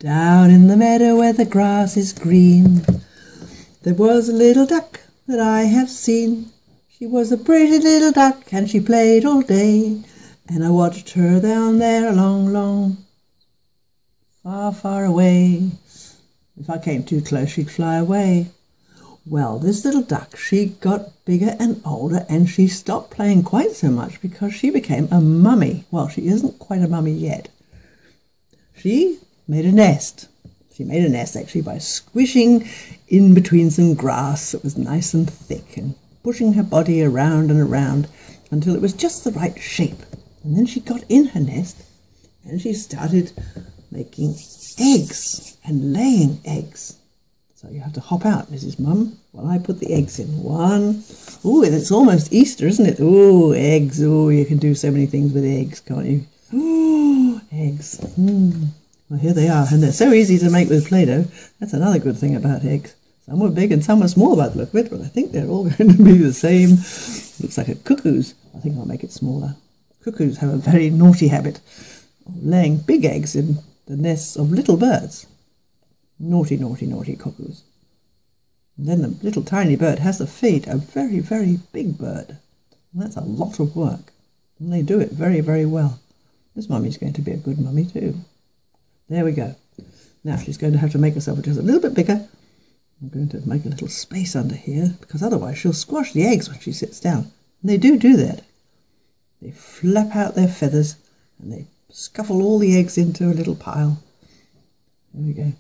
Down in the meadow where the grass is green, there was a little duck that I have seen. She was a pretty little duck and she played all day, and I watched her down there a long, long, far, far away. If I came too close, she'd fly away. Well, this little duck, she got bigger and older, and she stopped playing quite so much because she became a mummy. Well, she isn't quite a mummy yet. She made a nest. She made a nest actually by squishing in between some grass that was nice and thick and pushing her body around and around until it was just the right shape. And then she got in her nest and she started making eggs and laying eggs. So you have to hop out, Mrs. Mum, while I put the eggs in. One. Ooh, it's almost Easter, isn't it? Ooh, eggs. Ooh, you can do so many things with eggs, can't you? Ooh, eggs. Well, here they are, and they're so easy to make with Play-Doh. That's another good thing about eggs. Some were big and some were small by the look of it, but I think they're all going to be the same. Looks like a cuckoo's. I think I'll make it smaller. Cuckoos have a very naughty habit of laying big eggs in the nests of little birds. Naughty, naughty, naughty cuckoos. And then the little tiny bird has to feed a very, very big bird. And that's a lot of work. And they do it very, very well. This mummy's going to be a good mummy too. There we go. Now she's going to have to make herself just a little bit bigger. I'm going to make a little space under here because otherwise she'll squash the eggs when she sits down. And they do that. They flap out their feathers and they scuffle all the eggs into a little pile. There we go.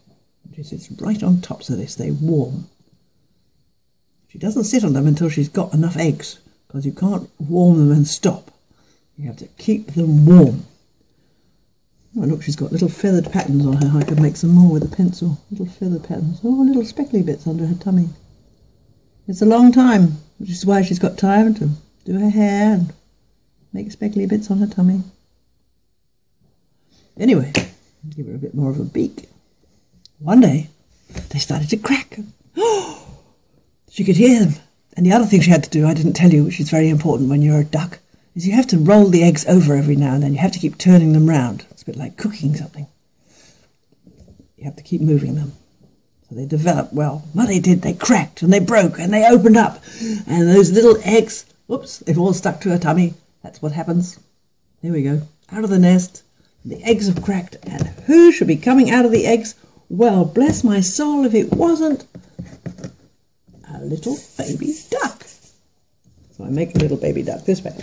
She sits right on top so they stay warm. She doesn't sit on them until she's got enough eggs because you can't warm them and stop. You have to keep them warm. Oh, look, she's got little feathered patterns on her. I could make some more with a pencil. Little feathered patterns. Oh, little speckly bits under her tummy. It's a long time, which is why she's got time to do her hair and make speckly bits on her tummy. Anyway, give her a bit more of a beak. One day, they started to crack. Oh, she could hear them. And the other thing she had to do, I didn't tell you, which is very important when you're a duck, is you have to roll the eggs over every now and then. You have to keep turning them round. It's a bit like cooking something. You have to keep moving them. So they developed well. What they did, they cracked and they broke and they opened up. And those little eggs, whoops, they've all stuck to her tummy. That's what happens. There we go. Out of the nest. The eggs have cracked. And who should be coming out of the eggs? Well, bless my soul, if it wasn't a little baby duck. So I make a little baby duck this way.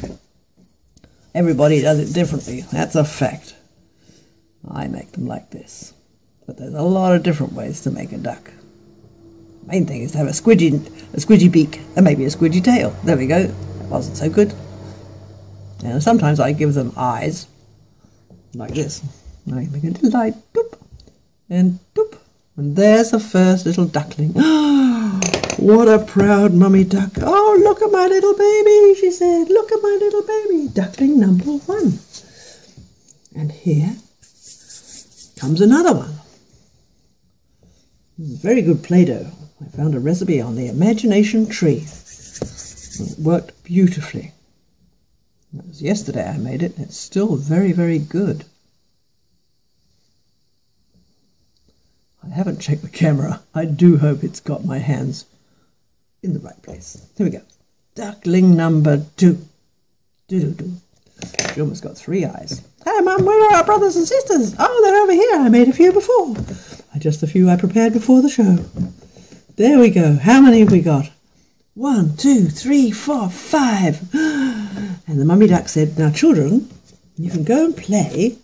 Everybody does it differently. That's a fact. I make them like this. But there's a lot of different ways to make a duck. The main thing is to have a squidgy beak and maybe a squidgy tail. There we go. That wasn't so good. And sometimes I give them eyes like this. I make a little eye, doop, and doop. And there's the first little duckling. What a proud mummy duck. Oh, look at my little baby, she said. Look at my little baby. Duckling number 1. And here comes another one. This is very good Play-Doh. I found a recipe on the imagination tree. It worked beautifully. That was yesterday I made it. It's still very, very good. I haven't checked the camera. I do hope it's got my hands in the right place. Here we go. Duckling number 2. Do-do-do. She almost got 3 eyes. Hi, Mum, where are our brothers and sisters? Oh, they're over here. I made a few before. Just a few I prepared before the show. There we go. How many have we got? 1, 2, 3, 4, 5. And the mummy duck said, now children, you can go and play.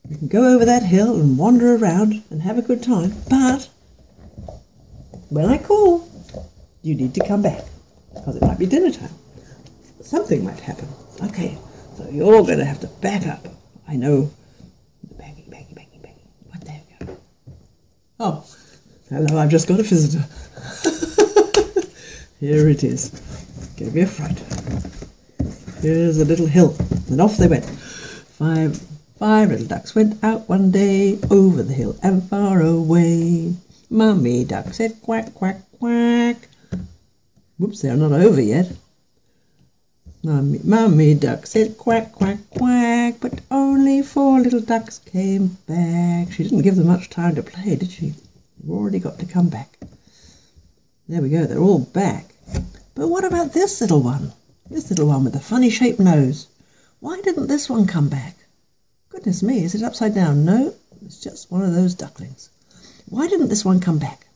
You can go over that hill and wander around and have a good time. But when I call, you need to come back because it might be dinner time. Something might happen. Okay, so you're going to have to back up. I know. Banging. What, there we go. Oh, hello, I've just got a visitor. Here it is. Gave me a fright. Here's a little hill, and off they went. Five little ducks went out one day over the hill and far away. Mummy duck said quack, quack, quack. Whoops, they're not over yet. Mummy duck said quack, quack, quack, but only 4 little ducks came back. She didn't give them much time to play, did she? They've already got to come back. There we go, they're all back. But what about this little one? This little one with the funny shaped nose. Why didn't this one come back? Goodness me, is it upside down? No, it's just one of those ducklings. Why didn't this one come back?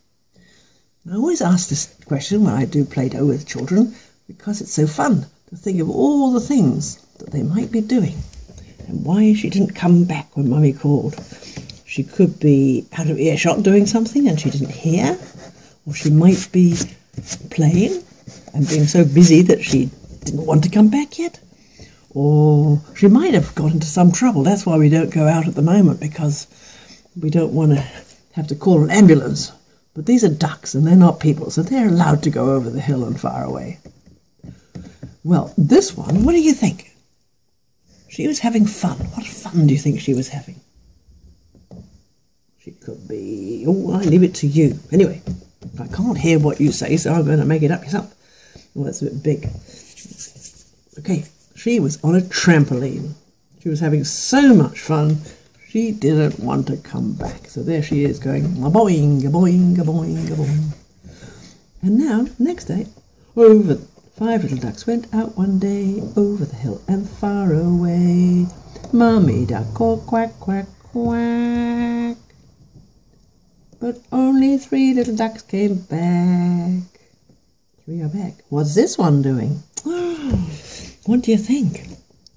I always ask this question when I do Play-Doh with children because it's so fun to think of all the things that they might be doing and why she didn't come back when Mummy called. She could be out of earshot doing something and she didn't hear, or she might be playing and being so busy that she didn't want to come back yet, or she might have got into some trouble. That's why we don't go out at the moment, because we don't want to have to call an ambulance. But these are ducks and they're not people, so they're allowed to go over the hill and far away. Well, this one, what do you think? She was having fun. What fun do you think she was having? She could be... Oh, I leave it to you. Anyway, I can't hear what you say, so I'm going to make it up yourself. Oh, that's a bit big. Okay, she was on a trampoline. She was having so much fun, she didn't want to come back. So there she is going, a-boing, a-boing, a-boing, a-boing. And now, next day, over 5 little ducks went out one day, over the hill and far away. Mummy duck called quack, quack, quack. But only 3 little ducks came back. 3 are back. What's this one doing? What do you think?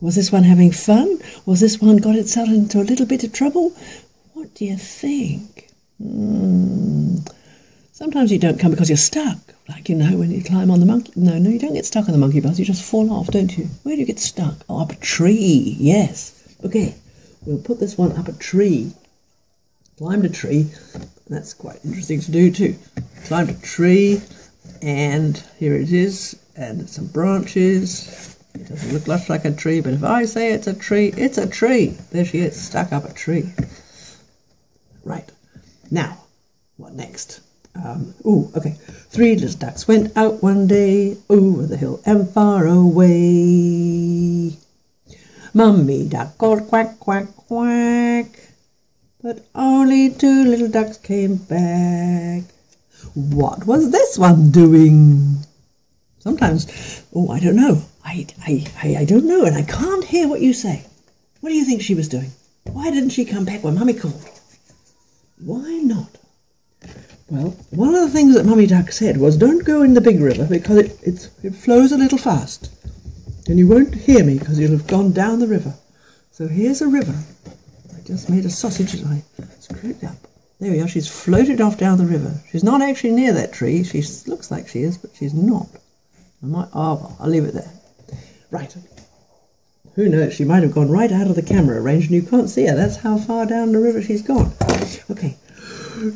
Was this one having fun? Was this one got itself into a little bit of trouble? What do you think? Sometimes you don't come because you're stuck. Like, you know, when you climb on the monkey... No, you don't get stuck on the monkey bus. You just fall off, don't you? Where do you get stuck? Oh, up a tree. Yes. Okay, we'll put this one up a tree. Climbed a tree. That's quite interesting to do too. Climbed a tree, and here it is, and some branches. It doesn't look much like a tree, but if I say it's a tree, it's a tree. There she is, stuck up a tree. Right. Now, what next? Okay. 3 little ducks went out one day, over the hill and far away. Mummy duck called quack, quack, quack. But only 2 little ducks came back. What was this one doing? Sometimes, I don't know. I don't know, and I can't hear what you say. What do you think she was doing? Why didn't she come back when Mummy called? Why not? Well, one of the things that Mummy Duck said was, don't go in the big river because it flows a little fast. And you won't hear me because you'll have gone down the river. So here's a river. I just made a sausage and I screwed it up. There we are, she's floated off down the river. She's not actually near that tree. She looks like she is, but she's not. Well, I'll leave it there. Right. Who knows? She might have gone right out of the camera range and you can't see her. That's how far down the river she's gone. Okay.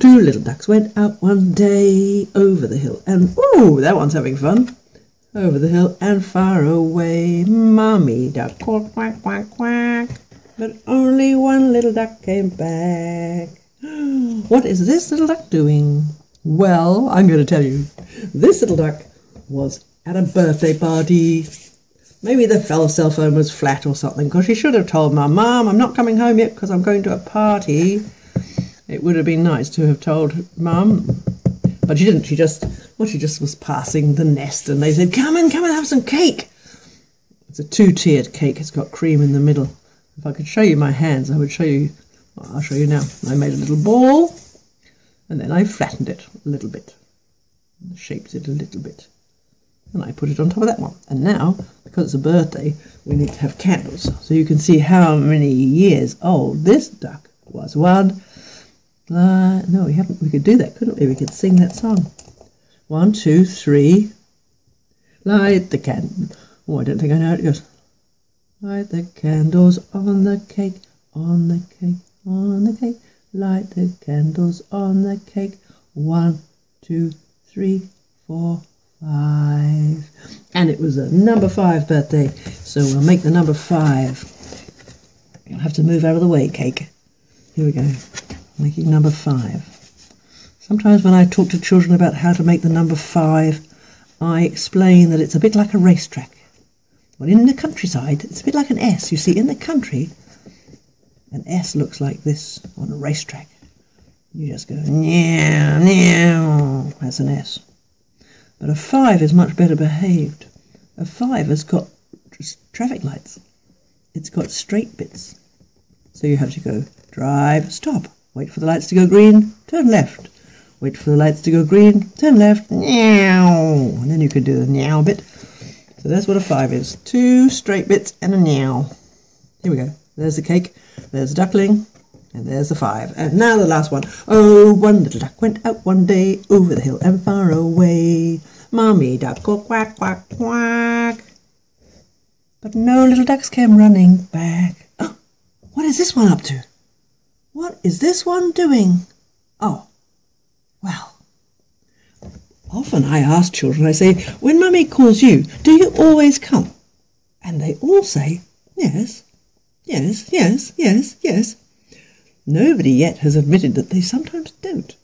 2 little ducks went out one day, over the hill and... Oh, that one's having fun. Over the hill and far away. Mummy duck called quack, quack, quack. But only 1 little duck came back. What is this little duck doing? Well, I'm going to tell you. This little duck was at a birthday party. Maybe the fellow's cell phone was flat or something, because she should have told Mum, I'm not coming home yet because I'm going to a party. It would have been nice to have told Mum. But she didn't. She just was passing the nest and they said, come and have some cake. It's a 2-tiered cake. It's got cream in the middle. If I could show you my hands, I would show you. Well, I'll show you now. I made a little ball and then I flattened it a little bit. Shaped it a little bit. And I put it on top of that one. And now, because it's a birthday, we need to have candles. So you can see how many years old this duck was. No, we haven't. We could do that, couldn't we? We could sing that song. 1, 2, 3. Light the candle. Oh, I don't think I know how it goes. Light the candles on the cake, on the cake, on the cake. Light the candles on the cake. 1, 2, 3, 4, 5. And it was a number 5 birthday, so we'll make the number 5. You'll have to move out of the way, cake. Here we go. Making number 5. Sometimes when I talk to children about how to make the number 5, I explain that it's a bit like a racetrack. Well, in the countryside, it's a bit like an S. You see, in the country, an S looks like this on a racetrack. You just go, meow, meow. That's an S. But a 5 is much better behaved. A 5 has got traffic lights. It's got straight bits. So you have to go, drive, stop. Wait for the lights to go green, turn left. Wait for the lights to go green, turn left, meow. And then you can do the meow bit. So that's what a 5 is. 2 straight bits and a meow. Here we go. There's the cake, there's the duckling, and there's the 5. And now the last one. Oh, one little duck went out one day over the hill and far away. Mommy duck, go quack, quack, quack. But no little ducks came running back. Oh, what is this one up to? What is this one doing? Oh, well. Often I ask children, I say, when Mummy calls you, do you always come? And they all say, yes, yes, yes, yes, yes. Nobody yet has admitted that they sometimes don't.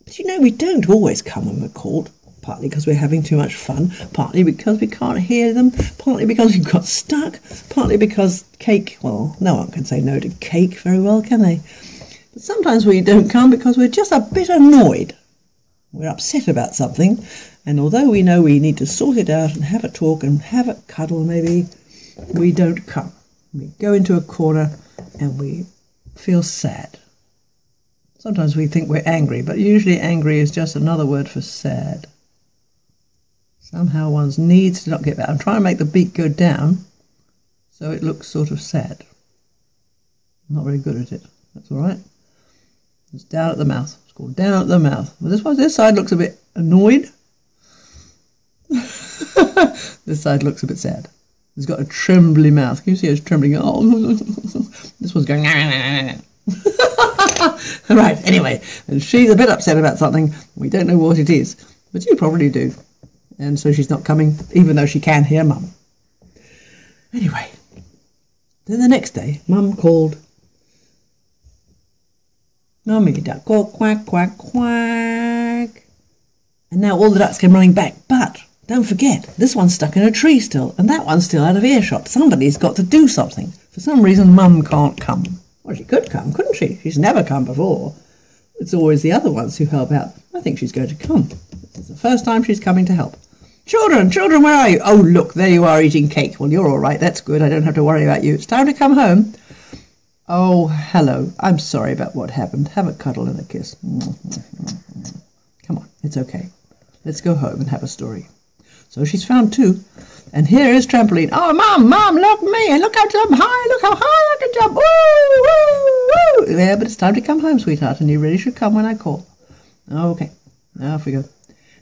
But you know, we don't always come when we're called. Partly because we're having too much fun, partly because we can't hear them, partly because we've got stuck, partly because cake, well, no one can say no to cake very well, can they? But sometimes we don't come because we're just a bit annoyed. We're upset about something, and although we know we need to sort it out and have a talk and have a cuddle maybe, we don't come. We go into a corner and we feel sad. Sometimes we think we're angry, but usually angry is just another word for sad. Somehow one's needs to not get better. I'm trying to make the beak go down so it looks sort of sad. I'm not very good at it. That's all right. It's down at the mouth. It's called down at the mouth. Well, this side looks a bit annoyed. This side looks a bit sad. It's got a trembly mouth. Can you see it's trembling? Oh, this one's going. Right, anyway, and she's a bit upset about something. We don't know what it is, but you probably do. And so she's not coming, even though she can hear Mum. Anyway, then the next day, Mum called. Mummy duck, quack, quack, quack. And now all the ducks came running back, but don't forget, this one's stuck in a tree still, and that one's still out of earshot. Somebody's got to do something. For some reason, Mum can't come. Well, she could come, couldn't she? She's never come before. It's always the other ones who help out. I think she's going to come. It's the first time she's coming to help. Children, children, where are you? Oh, look, there you are eating cake. Well, you're all right. That's good. I don't have to worry about you. It's time to come home. Oh, hello. I'm sorry about what happened. Have a cuddle and a kiss. Come on, it's okay. Let's go home and have a story. So she's found 2. And here is Trampoline. Oh, Mum, look at me. Look how high. Look how high I can jump. Woo, woo, woo. Yeah, but it's time to come home, sweetheart, and you really should come when I call. Okay, now off we go.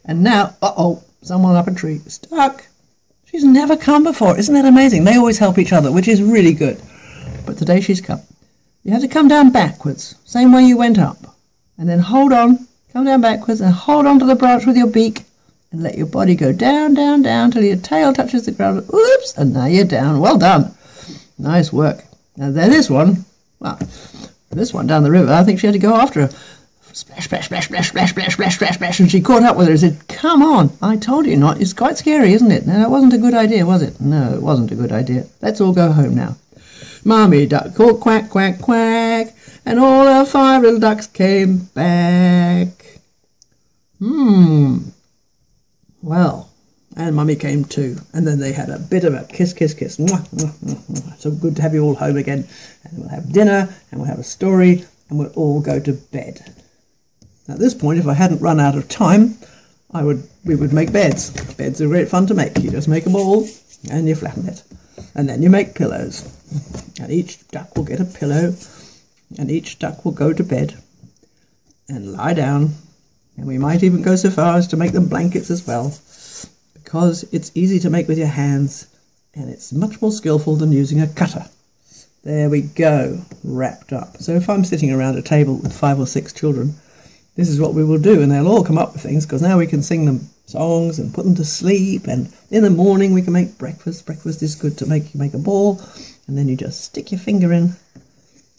And now, someone up a tree. Stuck. She's never come before. Isn't that amazing? They always help each other, which is really good. But today she's come. You have to come down backwards, same way you went up. And then hold on, come down backwards and hold on to the branch with your beak and let your body go down, down, down till your tail touches the ground. Oops, and now you're down. Well done. Nice work. Now then this one, well, this one down the river, I think she had to go after her. Splash, splash, splash, splash, splash, splash, splash, splash, splash, and she caught up with her and said, come on, I told you not. It's quite scary, isn't it? Now, that wasn't a good idea, was it? No, it wasn't a good idea. Let's all go home now. Mummy duck called quack, quack, quack, and all her 5 little ducks came back. Well, and Mummy came too, and then they had a bit of a kiss, kiss, kiss. Mwah, mwah, mwah, mwah. So good to have you all home again, and we'll have dinner, and we'll have a story, and we'll all go to bed. At this point, if I hadn't run out of time, we would make beds. Beds are great fun to make. You just make a ball, and you flatten it. And then you make pillows. And each duck will get a pillow, and each duck will go to bed and lie down. And we might even go so far as to make them blankets as well, because it's easy to make with your hands, and it's much more skillful than using a cutter. There we go, wrapped up. So if I'm sitting around a table with 5 or 6 children, this is what we will do, and they'll all come up with things, because now we can sing them songs and put them to sleep, and in the morning we can make breakfast. Breakfast is good to make. You make a ball, and then you just stick your finger in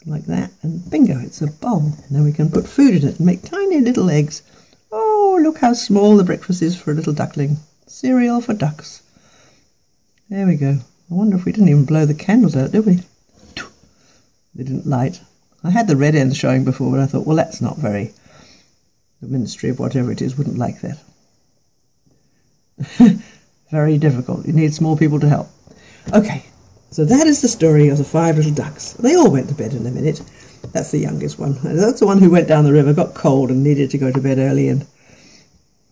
like that, and bingo, it's a bowl. And then we can put food in it and make tiny little eggs. Oh, look how small the breakfast is for a little duckling. Cereal for ducks. There we go. I wonder if we didn't even blow the candles out, did we? They didn't light. I had the red ends showing before, but I thought, well, that's not very... The Ministry of whatever it is wouldn't like that. Very difficult. You need small people to help. Okay, so that is the story of the 5 little ducks. They all went to bed in a minute. That's the youngest one. And that's the one who went down the river, got cold and needed to go to bed early. And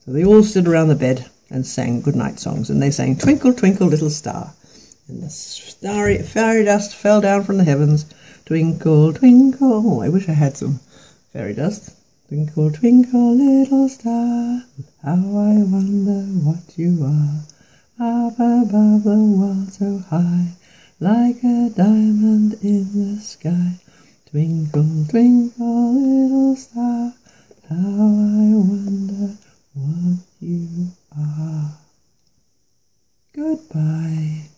so they all stood around the bed and sang goodnight songs. And they sang Twinkle, Twinkle, Little Star. And the starry fairy dust fell down from the heavens. Twinkle, twinkle. Oh, I wish I had some fairy dust. Twinkle, twinkle, little star, how I wonder what you are. Up above the world so high, like a diamond in the sky. Twinkle, twinkle, little star, how I wonder what you are. Goodbye.